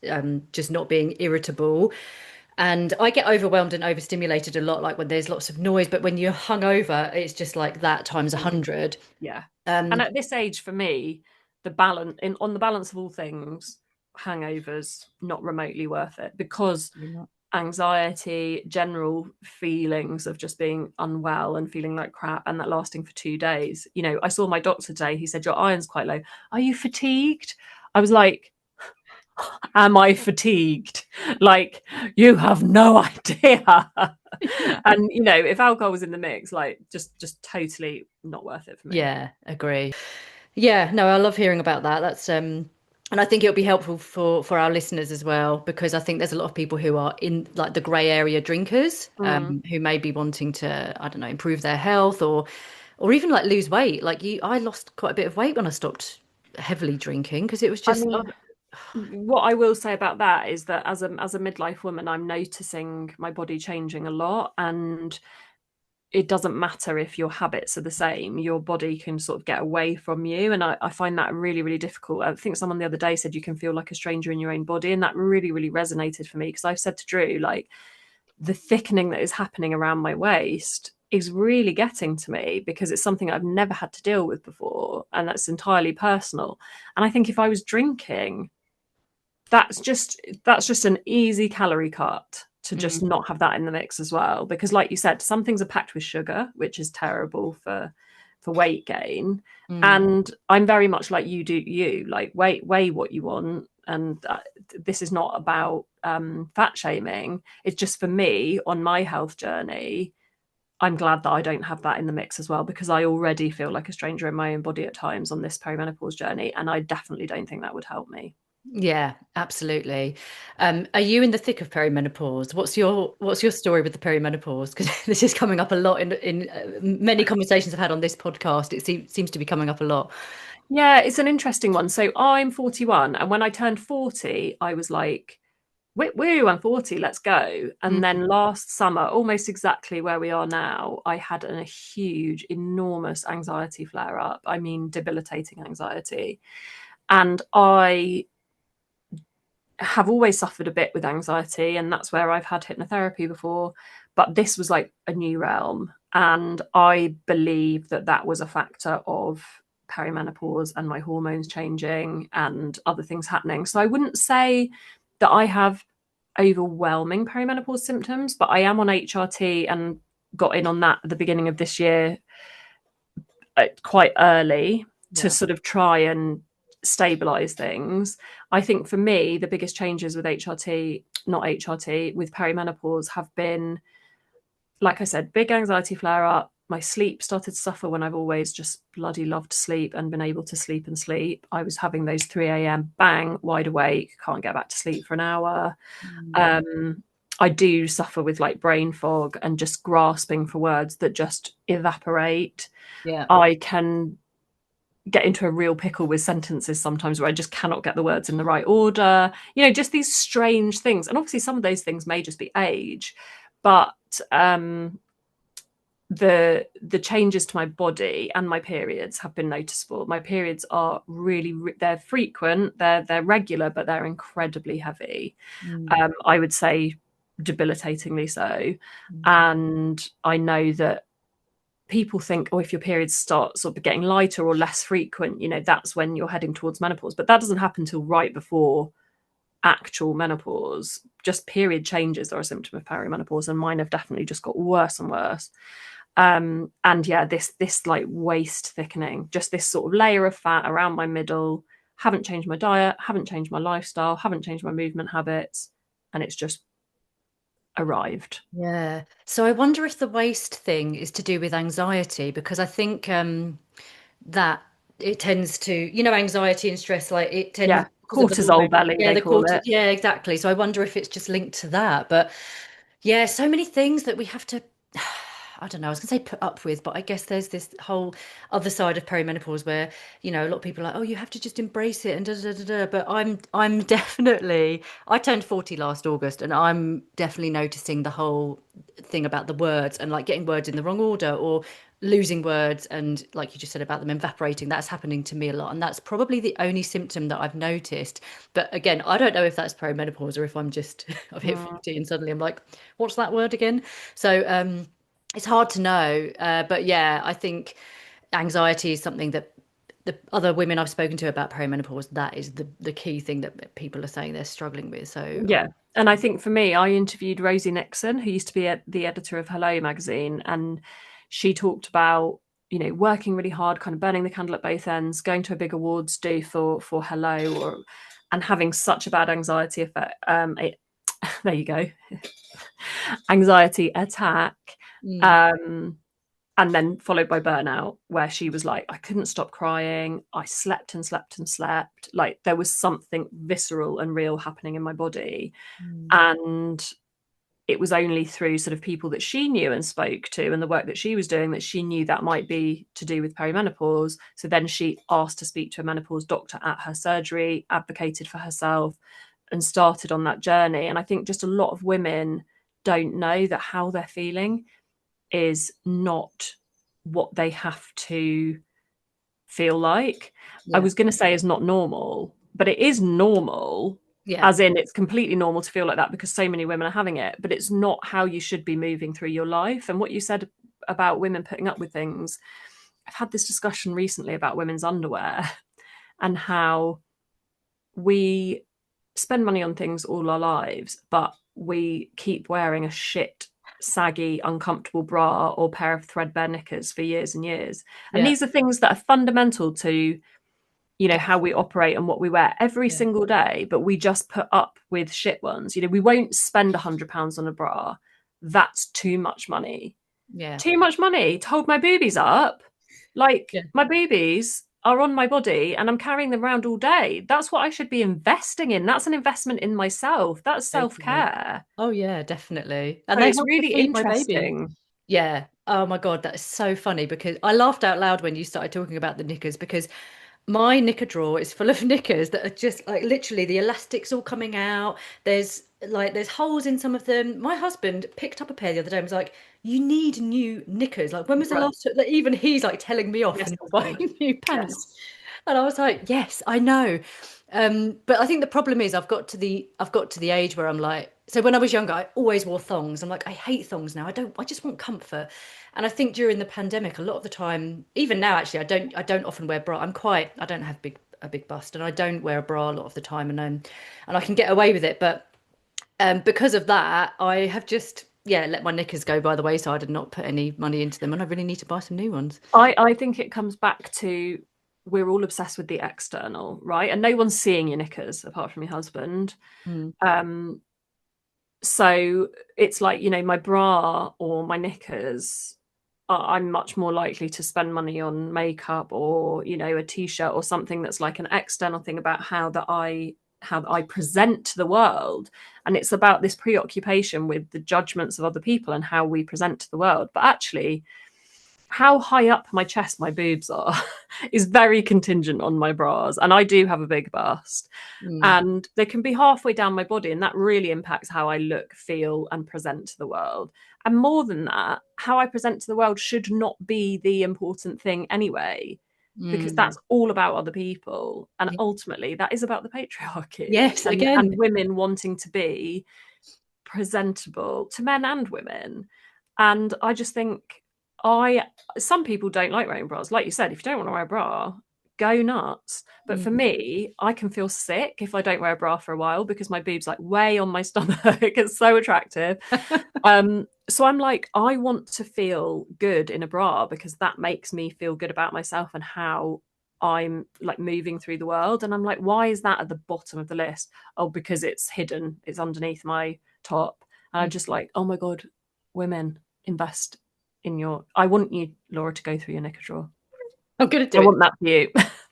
just not being irritable. And I get overwhelmed and overstimulated a lot, like when there's lots of noise, but when you're hungover, it's just like that times 100. Yeah. And Um, at this age, for me, the balance on the balance of all things, hangovers not remotely worth it, because You're not. anxiety, general feelings of just being unwell and feeling like crap, and that lasting for 2 days. I saw my doctor today. He said, your iron's quite low. Are you fatigued? I was like, am I fatigued? Like, you have no idea. And if alcohol was in the mix, like just totally not worth it for me. Yeah, agree. Yeah, no, I love hearing about that. That's and I think it'll be helpful for our listeners as well, because I think there's a lot of people who are in like the grey area drinkers, Mm. who may be wanting to, I don't know, improve their health or even like lose weight. Like I lost quite a bit of weight when I stopped heavily drinking because it was I just mean, what I will say about that is that as a midlife woman, I'm noticing my body changing a lot, and it doesn't matter if your habits are the same, your body can sort of get away from you. And I find that really, really difficult. I think someone the other day said you can feel like a stranger in your own body. And that really, really resonated for me, because I've said to Drew, like, the thickening that is happening around my waist is really getting to me, because it's something I've never had to deal with before. And that's entirely personal. And I think if I was drinking, that's just an easy calorie cut to just mm, not have that in the mix as well, because like you said, some things are packed with sugar, which is terrible for weight gain. mm, And I'm very much like you do, you like weigh what you want. And this is not about fat shaming. It's just, for me on my health journey, I'm glad that I don't have that in the mix as well, because I already feel like a stranger in my own body at times on this perimenopause journey, and I definitely don't think that would help me. yeah, absolutely. Are you in the thick of perimenopause? What's your story with the perimenopause? Because this is coming up a lot in many conversations I've had on this podcast. It seems to be coming up a lot. Yeah, it's an interesting one. So I'm 41, and when I turned 40, I was like, woo, I'm 40, let's go. And Mm, then last summer, almost exactly where we are now, I had a huge, enormous anxiety flare up. I mean, debilitating anxiety. And I have always suffered a bit with anxiety, and that's where I've had hypnotherapy before. But this was like a new realm. And I believe that that was a factor of perimenopause and my hormones changing and other things happening. So I wouldn't say that I have overwhelming perimenopause symptoms, but I am on HRT and got in on that at the beginning of this year, quite early, to yeah. sort of try and stabilize things. I think for me, the biggest changes with HRT, not HRT, with perimenopause have been, like I said, big anxiety flare up. My sleep started to suffer when I've always just bloody loved sleep and been able to sleep and sleep. I was having those 3 a.m. bang, wide awake, can't get back to sleep for an hour. Mm, Um, I do suffer with like brain fog and just grasping for words that just evaporate. yeah. I can get into a real pickle with sentences sometimes where I just cannot get the words in the right order. Just these strange things. And obviously some of those things may just be age, but the changes to my body and my periods have been noticeable. My periods are really they're frequent, they're regular, but they're incredibly heavy. Mm, I would say debilitatingly so. mm, And I know that people think, oh, if your periods start sort of getting lighter or less frequent, that's when you're heading towards menopause. But that doesn't happen till right before actual menopause. Just period changes are a symptom of perimenopause, and mine have definitely just got worse and worse. And yeah, this like waist thickening, just this sort of layer of fat around my middle. Haven't changed my diet, haven't changed my lifestyle, haven't changed my movement habits, and it's just arrived. yeah. So I wonder if the waist thing is to do with anxiety, because I think that it tends to, anxiety and stress, like it tends Yeah, because of the cortisol hormone. belly, Yeah, they the call cortisol. it. Yeah, exactly. So I wonder if it's just linked to that. But yeah, so many things that we have to, I don't know, I was going to say put up with, but I guess there's this whole other side of perimenopause where, a lot of people are like, oh, you have to just embrace it and da da da da. But I'm definitely, I turned 40 last August, and I'm definitely noticing the whole thing about the words and like getting words in the wrong order or losing words, and like you just said about them evaporating. That's happening to me a lot, and that's probably the only symptom that I've noticed. But again, I don't know if that's perimenopause or if I'm just I've hit Mm. 40 and suddenly I'm like, what's that word again? So it's hard to know. But yeah, I think anxiety is something that the other women I've spoken to about perimenopause, that is the key thing that people are saying they're struggling with. So Yeah. And I think for me, I interviewed Rosie Nixon, who used to be the editor of Hello magazine, and she talked about, working really hard, kind of burning the candle at both ends, going to a big awards do for Hello, and having such a bad anxiety effect. There you go, anxiety attack. mm, Um, and then followed by burnout, where she was like, I couldn't stop crying. I slept and slept and slept. Like there was something visceral and real happening in my body. mm, And it was only through sort of people that she knew and spoke to and the work that she was doing that she knew that might be to do with perimenopause. So then she asked to speak to a menopause doctor at her surgery, advocated for herself, and started on that journey. And I think just a lot of women don't know that how they're feeling is not what they have to feel like. I yeah, was going to say is not normal, but it is normal, yeah, as in it's completely normal to feel like that because so many women are having it, but it's not how you should be moving through your life. And what you said about women putting up with things, I've had this discussion recently about women's underwear and how we spend money on things all our lives, but we keep wearing a shit, saggy, uncomfortable bra or pair of threadbare knickers for years and years. And yeah, these are things that are fundamental to, how we operate and what we wear every yeah, single day, but we just put up with shit ones. We won't spend £100 on a bra. That's too much money. yeah, Too much money to hold my boobies up. Like yeah, my boobies are on my body and I'm carrying them around all day. That's what I should be investing in. That's an investment in myself. That's totally. self-care. Oh yeah, definitely. And So they it's help to really feed my baby. interesting. Yeah. Oh my God, that is so funny because I laughed out loud when you started talking about the knickers because my knicker drawer is full of knickers that are just like literally the elastics all coming out. There's holes in some of them. My husband picked up a pair the other day and was like, "You need new knickers. Like, when was the Right. last?" Like, even he's like telling me off for Yes, not husband. buying new pants. Yes. And I was like, yes, I know. But I think the problem is I've got to the age where I'm like, so when I was younger, I always wore thongs. I'm like, I hate thongs now. I just want comfort. And I think during the pandemic, a lot of the time, even now actually, I don't often wear bra. I don't have a big bust and I don't wear a bra a lot of the time and I can get away with it. But because of that, I have just let my knickers go by the wayside and not put any money into them. And I really need to buy some new ones. I think it comes back to we're all obsessed with the external, right? And no one's seeing your knickers apart from your husband. Mm, Um, so it's like, my bra or my knickers, I'm much more likely to spend money on makeup or, a t-shirt or something that's like an external thing about how I present to the world. And it's about this preoccupation with the judgments of other people and how we present to the world. But actually, how high up my chest my boobs are is very contingent on my bras. And I do have a big bust. mm, And they can be halfway down my body. And that really impacts how I look, feel, and present to the world. And more than that, how I present to the world should not be the important thing anyway, because mm. that's all about other people. And Yeah. ultimately, that is about the patriarchy Yes, and again. women wanting to be presentable to men and women. And I just think I some people don't like wearing bras. Like you said, if you don't want to wear a bra, go nuts. But for Mm. me, I can feel sick if I don't wear a bra for a while because my boobs like way on my stomach. It's so attractive. So I'm like, I want to feel good in a bra because that makes me feel good about myself and how I'm like moving through the world. And I'm like, why is that at the bottom of the list? Oh, because it's hidden, it's underneath my top. And I'm just like, oh my God, women, invest in your. I want you, Laura, to go through your knicker drawer. I'm gonna do I it. want that for you.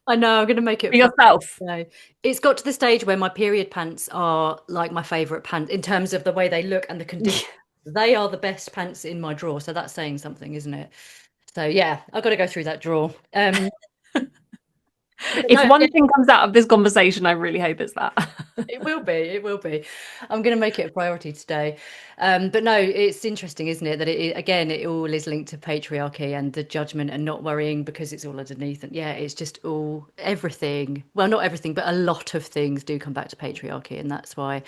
I know, I'm gonna make it For a priority yourself. today. It's got to the stage where my period pants are like my favorite pants in terms of the way they look and the condition. They are the best pants in my drawer, so that's saying something, isn't it? So yeah, I've got to go through that drawer. But If no, one thing comes out of this conversation, I really hope it's that. it will be. It will be. I'm going to make it a priority today. But no, it's interesting, isn't it? That again, it all is linked to patriarchy and the judgment and not worrying because it's all underneath. And yeah, it's just all everything. Well, not everything, but a lot of things do come back to patriarchy, and that's why.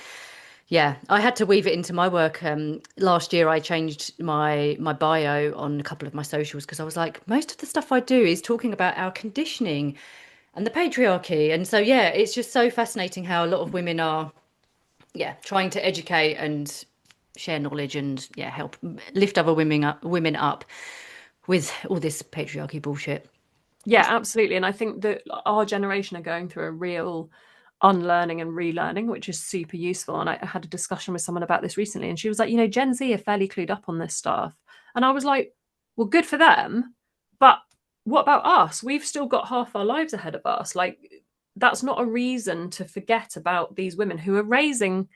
Yeah, I had to weave it into my work. Last year, I changed my bio on a couple of my socials because I was like, most of the stuff I do is talking about our conditioning and the patriarchy. And so, yeah, it's just so fascinating how a lot of women are, yeah, trying to educate and share knowledge and yeah, help lift other women up with all this patriarchy bullshit. Yeah, absolutely. And I think that our generation are going through a real unlearning and relearning, which is super useful. And I had a discussion with someone about this recently, and she was like, Gen Z are fairly clued up on this stuff. And I was like, well, good for them. But what about us? We've still got half our lives ahead of us. Like, that's not a reason to forget about these women who are raising,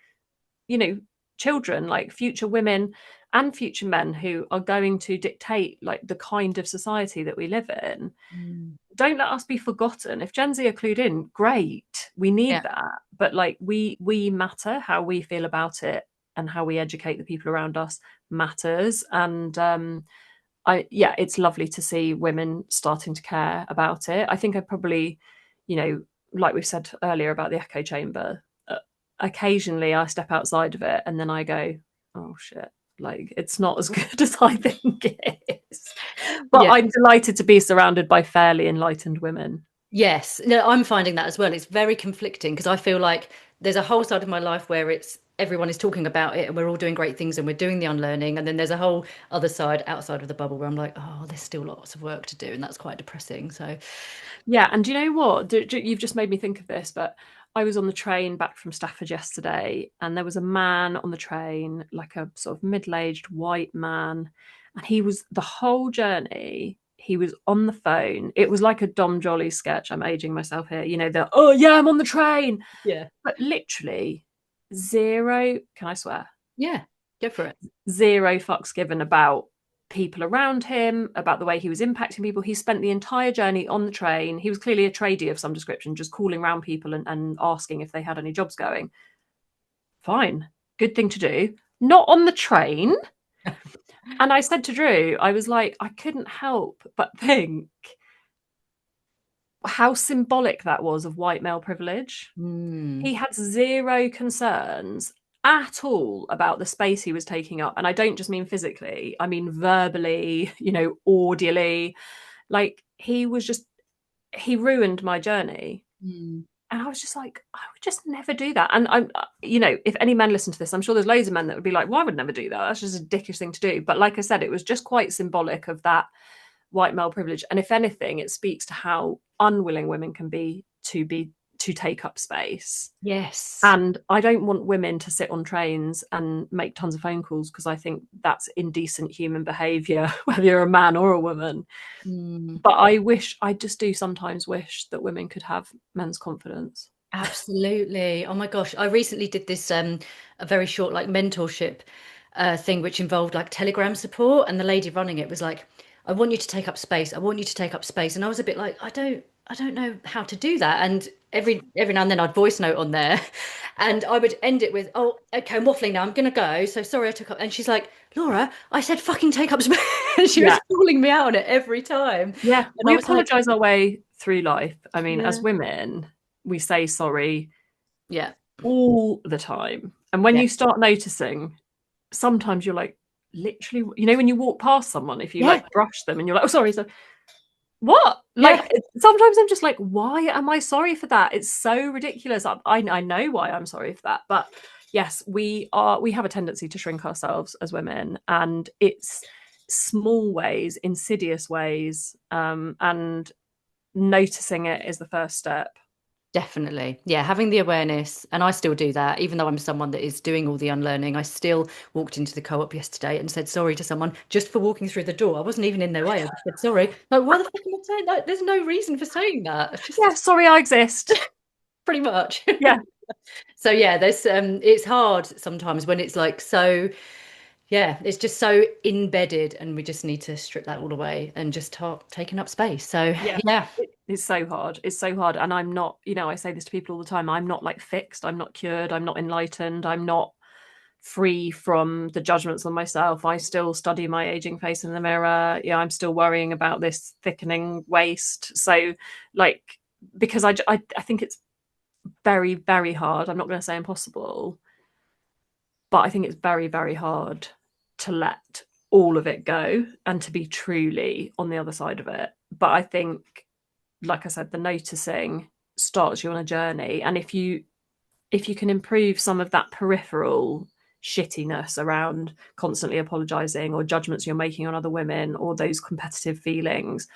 you know, children, like future women and future men who are going to dictate like the kind of society that we live in. Mm. Don't let us be forgotten. If Gen Z are clued in, great. We need Yeah. that. But like we matter, how we feel about it and how we educate the people around us matters. And it's lovely to see women starting to care about it. I think I probably, like we've said earlier about the echo chamber, occasionally I step outside of it and then I go, oh shit, like it's not as good as I think it is. But Yeah. I'm delighted to be surrounded by fairly enlightened women. Yes. No, I'm finding that as well. It's very conflicting because I feel like there's a whole side of my life where it's everyone is talking about it and we're all doing great things and we're doing the unlearning. And then there's a whole other side outside of the bubble where I'm like, oh, there's still lots of work to do. And that's quite depressing. So, Yeah, and do you know what? You've just made me think of this, but I was on the train back from Stafford yesterday, and there was a man on the train, like a sort of middle-aged white man, and he was the whole journey. He was on the phone. It was like a Dom Jolly sketch. I'm aging myself here. The oh yeah, I'm on the train, yeah. but literally zero. Can I swear? Yeah. Go for it. Zero fucks given about people around him, about the way he was impacting people. He spent the entire journey on the train. He was clearly a tradie of some description, just calling around people and asking if they had any jobs going. Fine. Good thing to do. Not on the train. And I said to Drew, I was like, I couldn't help but think how symbolic that was of white male privilege. Mm. He had zero concerns at all about the space he was taking up. And I don't just mean physically, I mean verbally, audially. Like he ruined my journey. Mm. And I was just like, I would just never do that. And if any men listen to this, I'm sure there's loads of men that would be like, well, I would never do that. That's just a dickish thing to do. But like I said, it was just quite symbolic of that white male privilege. And if anything, it speaks to how unwilling women can be to take up space. Yes. And I don't want women to sit on trains and make tons of phone calls because I think that's indecent human behavior, whether you're a man or a woman. Mm. But I just do sometimes wish that women could have men's confidence. Absolutely. Oh my gosh. I recently did this a very short like mentorship thing which involved like Telegram support and the lady running it was like, I want you to take up space. I want you to take up space. And I was a bit like, I don't know how to do that. And every now and then I'd voice note on there and I would end it with, oh, okay, I'm waffling now. I'm gonna go. So sorry I took up and she's like, Laura, I said fucking take up space. And she was Yeah. calling me out on it every time. Yeah. And I We was like, apologize our way through life. I mean, as yeah, women, we say sorry yeah, all the time. And when yeah, you start noticing, sometimes you're like, literally, when you walk past someone, if you yeah, like brush them and you're like, oh, sorry. So what? yeah. Like sometimes I'm just like, why am I sorry for that? It's so ridiculous. I know why I'm sorry for that, but yes, we have a tendency to shrink ourselves as women, and it's small ways, insidious ways, and noticing it is the first step. Definitely. Yeah, having the awareness, and I still do that, even though I'm someone that is doing all the unlearning. I still walked into the co-op yesterday and said sorry to someone just for walking through the door. I wasn't even in their way. I just said sorry. Like, why the fuck am I saying that? There's no reason for saying that. It's Yeah, just sorry, I exist. pretty much. Yeah, So yeah, there's it's hard sometimes when it's like so yeah, it's just so embedded and we just need to strip that all away and just start taking up space. So yeah. yeah. It's so hard. It's so hard. And I'm not, I say this to people all the time. I'm not like fixed. I'm not cured. I'm not enlightened. I'm not free from the judgments on myself. I still study my aging face in the mirror. Yeah, I'm still worrying about this thickening waist. So, like, because I think it's very, very hard. I'm not going to say impossible, but I think it's very, very hard to let all of it go and to be truly on the other side of it. But I think, like I said, the noticing starts you on a journey. And if you can improve some of that peripheral shittiness around constantly apologizing or judgments you're making on other women or those competitive feelings,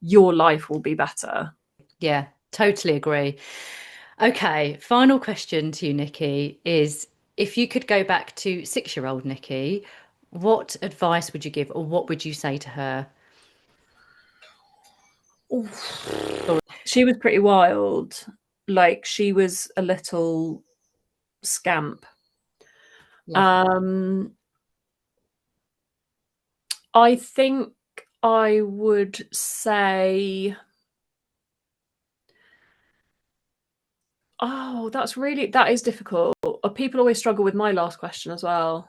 your life will be better. Yeah, totally agree. Okay, final question to you, Nikki, is if you could go back to 6-year-old Nikki, what advice would you give or what would you say to her? She was pretty wild. Like, she was a little scamp. Love. Um, I think I would say, oh, that is difficult. People always struggle with my last question as well.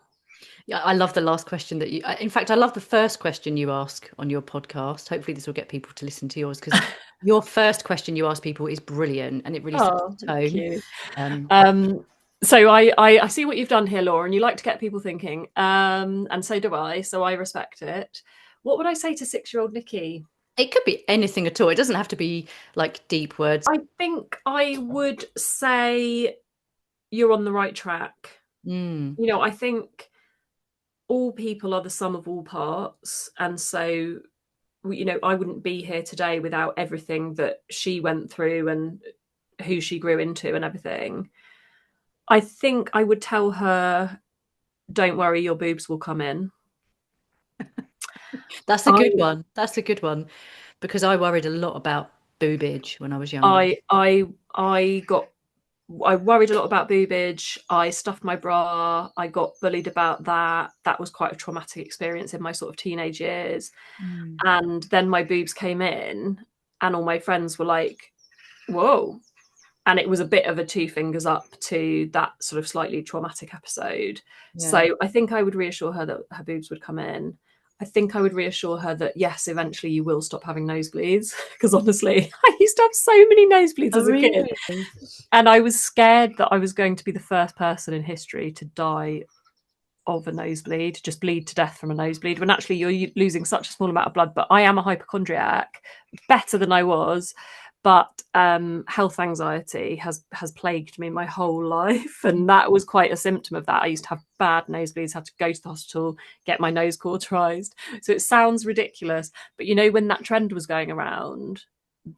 Yeah, I love the last question that you, in fact, I love the first question you ask on your podcast. Hopefully, this will get people to listen to yours because your first question you ask people is brilliant and it really sets Oh, the thank tone. you. Um, So I see what you've done here, Laura, and you like to get people thinking. And so do I. So I respect it. What would I say to 6-year-old Nikki? it could be anything at all. It doesn't have to be like deep words. I think I would say you're on the right track. Mm, I think all people are the sum of all parts. And so, I wouldn't be here today without everything that she went through and who she grew into and everything. I think I would tell her, don't worry, your boobs will come in. that's a I good one. That's a good one because I worried a lot about boobage when I was younger. I I I got I worried a lot about boobage. I stuffed my bra. I got bullied about that. That was quite a traumatic experience in my sort of teenage years. Mm, And then my boobs came in, and all my friends were like, whoa. And it was a bit of a two fingers up to that sort of slightly traumatic episode. yeah. So I think I would reassure her that her boobs would come in. I think I would reassure her that yes, eventually you will stop having nosebleeds. Because honestly, I used to have so many nosebleeds Oh, as a kid. really? And I was scared that I was going to be the first person in history to die of a nosebleed, just bleed to death from a nosebleed, when actually you're losing such a small amount of blood. But I am a hypochondriac, better than I was. But health anxiety has plagued me my whole life, and that was quite a symptom of that. I used to have bad nosebleeds, had to go to the hospital, get my nose cauterized. So it sounds ridiculous, but when that trend was going around,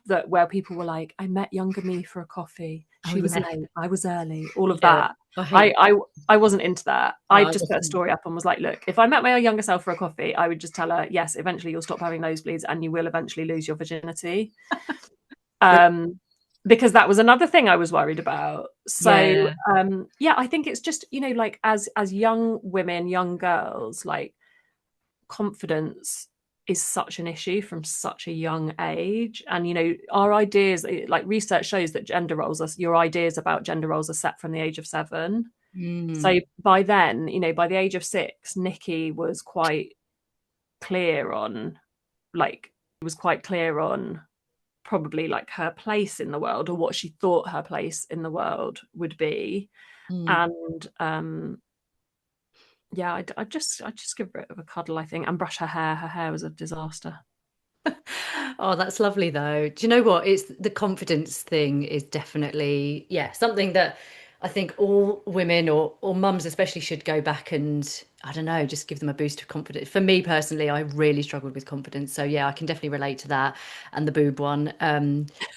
that where people were like, I met younger me for a coffee. Oh, She was yeah. late. I was early. All of Yeah. that. I hate I that. I I wasn't into that. No, I I just put a definitely. story up and was like, look, if I met my younger self for a coffee, I would just tell her, yes, eventually you'll stop having nosebleeds and you will eventually lose your virginity. Um, because that was another thing I was worried about. So Yeah. yeah, I think it's just, like as young women, young girls, like confidence is such an issue from such a young age. And our ideas, like research shows that gender roles are your ideas about gender roles are set from the age of 7. Mm, So by then, by the age of 6, Nikki was quite clear on, like was quite clear on probably like her place in the world, or what she thought her place in the world would be. mm. And yeah, I just give her a bit of a cuddle, I think, and brush her hair. Her hair was a disaster. Oh, that's lovely though. Do you know what? It's the confidence thing is definitely, yeah, something that I think all women or mums especially should go back and I don't know, just give them a boost of confidence. For me personally, I really struggled with confidence. So yeah, I can definitely relate to that and the boob one.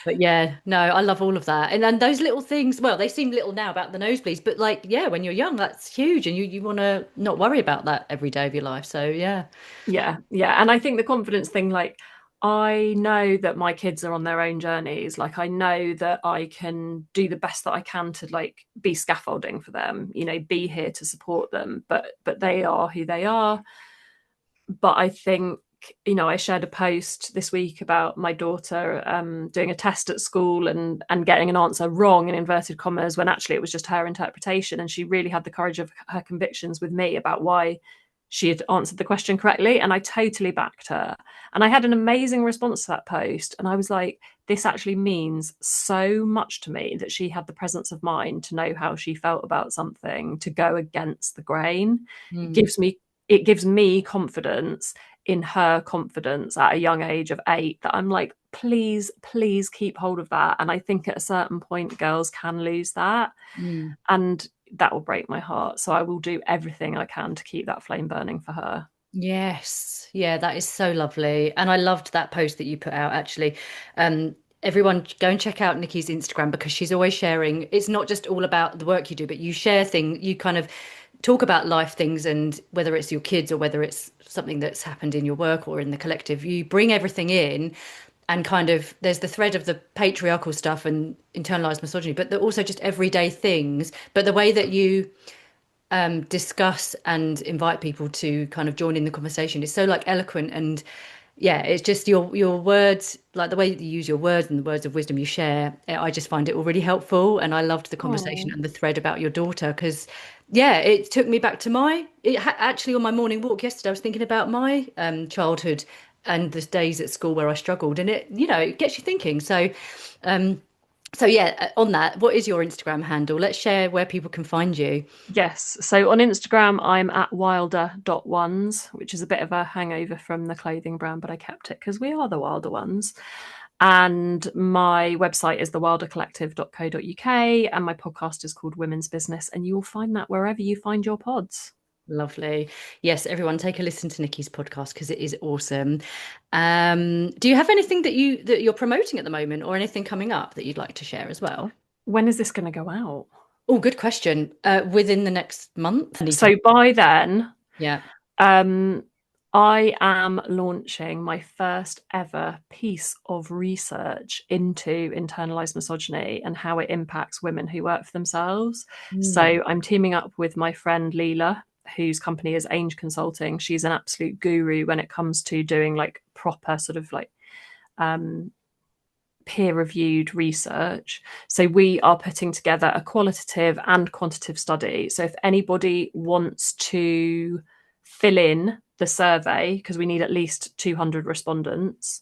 But yeah, no, I love all of that. And then those little things, well, they seem little now about the nosebleeds, but like, yeah, when you're young, that's huge and you want to not worry about that every day of your life. So yeah. Yeah, yeah. And I think the confidence thing, like, I know that my kids are on their own journeys. Like, I know that I can do the best that I can to like be scaffolding for them, be here to support them. But they are who they are. But I think, I shared a post this week about my daughter doing a test at school and getting an answer wrong in inverted commas, when actually it was just her interpretation, and she really had the courage of her convictions with me about why she had answered the question correctly, and I totally backed her. And I had an amazing response to that post, and I was like, this actually means so much to me that she had the presence of mind to know how she felt about something, to go against the grain. It Mm, gives me it gives me confidence in her confidence at a young age of 8, that I'm like, please, please keep hold of that. And I think at a certain point, girls can lose that. mm. And that will break my heart. So I will do everything I can to keep that flame burning for her. Yes. Yeah, that is so lovely. And I loved that post that you put out actually. Everyone go and check out Nikki's Instagram because she's always sharing. It's not just all about the work you do, but you share things, you kind of talk about life things, and whether it's your kids or whether it's something that's happened in your work or in the collective, you bring everything in and kind of there's the thread of the patriarchal stuff and internalized misogyny, but also just everyday things. But the way that you discuss and invite people to kind of join in the conversation. It's so like eloquent, and yeah, it's just your words, like the way that you use your words and the words of wisdom you share. I just find it all really helpful, and I loved the conversation Oh, and the thread about your daughter because, yeah, it took me back to actually on my morning walk yesterday. I was thinking about my childhood and the days at school where I struggled, and it gets you thinking. Um, so yeah, on that, what is your Instagram handle? Let's share where people can find you. yes. So on Instagram, I'm at wilder.ones, which is a bit of a hangover from the clothing brand, but I kept it because we are the Wilder ones. And my website is thewildercollective.co.uk, and my podcast is called Women's Business, and you will find that wherever you find your pods. Lovely. Yes, everyone take a listen to Nikki's podcast because it is awesome. Do you have anything that you're promoting at the moment or anything coming up that you'd like to share as well? When is this going to go out? Oh, good question. Within the next month? So Anytime. by then, Yeah. um, I am launching my first ever piece of research into internalized misogyny and how it impacts women who work for themselves. Mm. So I'm teaming up with my friend Leela, whose company is Ainge Consulting. She's an absolute guru when it comes to doing like proper sort of like um, peer reviewed research. So we are putting together a qualitative and quantitative study. So if anybody wants to fill in the survey, because we need at least 200 respondents,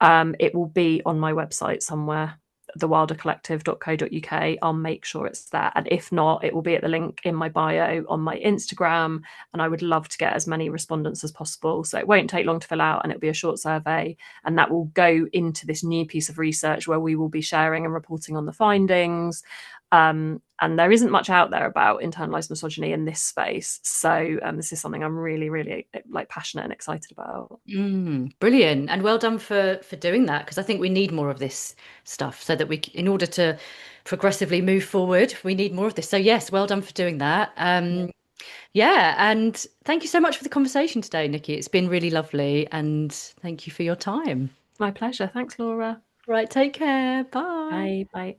it will be on my website somewhere, thewildercollective.co.uk. I'll make sure it's there. And if not, it will be at the link in my bio on my Instagram. And I would love to get as many respondents as possible. So it won't take long to fill out, and it'll be a short survey. And that will go into this new piece of research where we will be sharing and reporting on the findings. And there isn't much out there about internalized misogyny in this space. So this is something I'm really, really like passionate and excited about. Brilliant. And well done for doing that because I think we need more of this stuff so that in order to progressively move forward, we need more of this. So yes, well done for doing that. Yeah, and thank you so much for the conversation today, Nikki. It's been really lovely, and thank you for your time. My pleasure. Thanks, Laura. Right, take care. Bye. Bye. Bye.